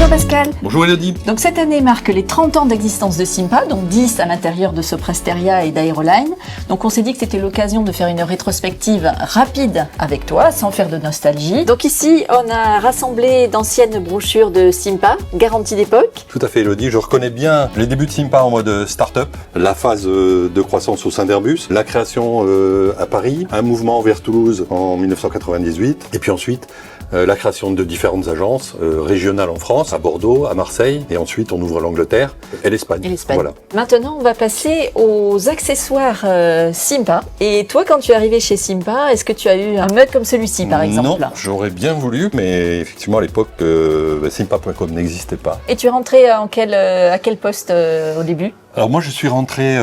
Bonjour Pascal. Bonjour Elodie. Donc cette année marque les 30 ans d'existence de Simpa, donc 10 à l'intérieur de Soprasteria et d'Aeroline. Donc on s'est dit que c'était l'occasion de faire une rétrospective rapide avec toi, sans faire de nostalgie. Donc ici, on a rassemblé d'anciennes brochures de Simpa, garantie d'époque. Tout à fait Elodie, je reconnais bien les débuts de Simpa en mode start-up, la phase de croissance au sein d'Airbus, la création à Paris, un mouvement vers Toulouse en 1998, et puis ensuite la création de différentes agences régionales en France, à Bordeaux, à Marseille, et ensuite on ouvre l'Angleterre et l'Espagne. Voilà. Maintenant, on va passer aux accessoires Simpa. Et toi, quand tu es arrivé chez Simpa, est-ce que tu as eu un mug comme celui-ci, par exemple? Non, j'aurais bien voulu, mais effectivement à l'époque, Simpa.com n'existait pas. Et tu es rentré à quel poste au début? Alors moi je suis rentré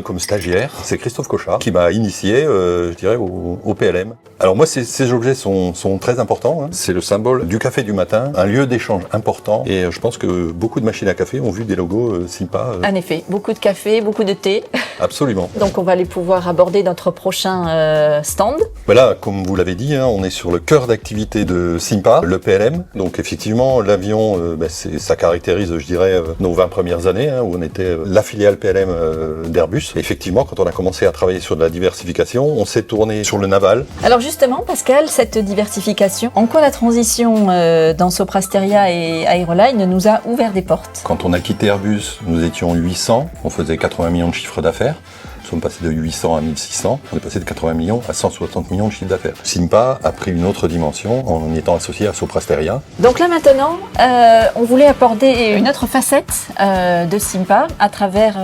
comme stagiaire, c'est Christophe Cochard qui m'a initié, je dirais, au PLM. Alors moi ces objets sont très importants, hein. C'est le symbole du café du matin, un lieu d'échange important, et je pense que beaucoup de machines à café ont vu des logos Simpa. En effet, beaucoup de café, beaucoup de thé. Absolument. Donc on va aller pouvoir aborder notre prochain stand. Voilà, comme vous l'avez dit, hein, on est sur le cœur d'activité de Simpa, le PLM. Donc effectivement l'avion, ça caractérise, je dirais, nos 20 premières années, hein, où on était la filiale PLM d'Airbus. Et effectivement, quand on a commencé à travailler sur de la diversification, on s'est tourné sur le naval. Alors justement, Pascal, cette diversification, en quoi la transition dans Soprasteria et Aeroline nous a ouvert des portes? Quand on a quitté Airbus, nous étions 800, on faisait 80 millions de chiffre d'affaires. Nous sommes passés de 800 à 1600, on est passé de 80 millions à 160 millions de chiffre d'affaires. Simpa a pris une autre dimension en étant associé à Soprasteria. Donc là maintenant, on voulait aborder une autre facette de Simpa à travers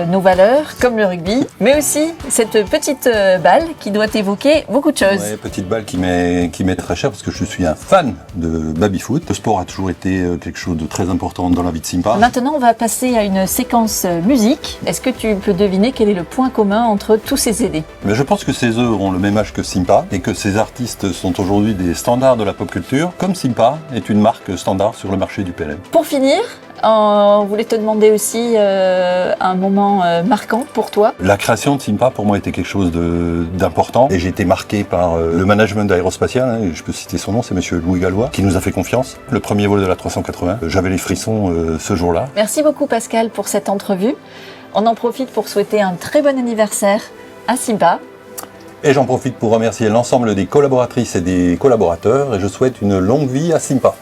nos valeurs, comme le rugby, mais aussi cette petite balle qui doit évoquer beaucoup de choses. Ouais, petite balle qui m'est très chère parce que je suis un fan de baby-foot. Le sport a toujours été quelque chose de très important dans la vie de Simpa. Maintenant, on va passer à une séquence musique. Est-ce que tu peux deviner quel est le point commun entre tous ces CD? Mais je pense que ces œuvres ont le même âge que Simpa et que ces artistes sont aujourd'hui des standards de la pop culture, comme Simpa est une marque standard sur le marché du PLM. Pour finir, on voulait te demander aussi un moment marquant pour toi. La création de Simpa pour moi était quelque chose d'important et j'ai été marqué par le management d'Aérospatiale, hein, je peux citer son nom, c'est monsieur Louis Gallois qui nous a fait confiance. Le premier vol de la 380, j'avais les frissons ce jour-là. Merci beaucoup Pascal pour cette entrevue. On en profite pour souhaiter un très bon anniversaire à Simpa. Et j'en profite pour remercier l'ensemble des collaboratrices et des collaborateurs et je souhaite une longue vie à Simpa.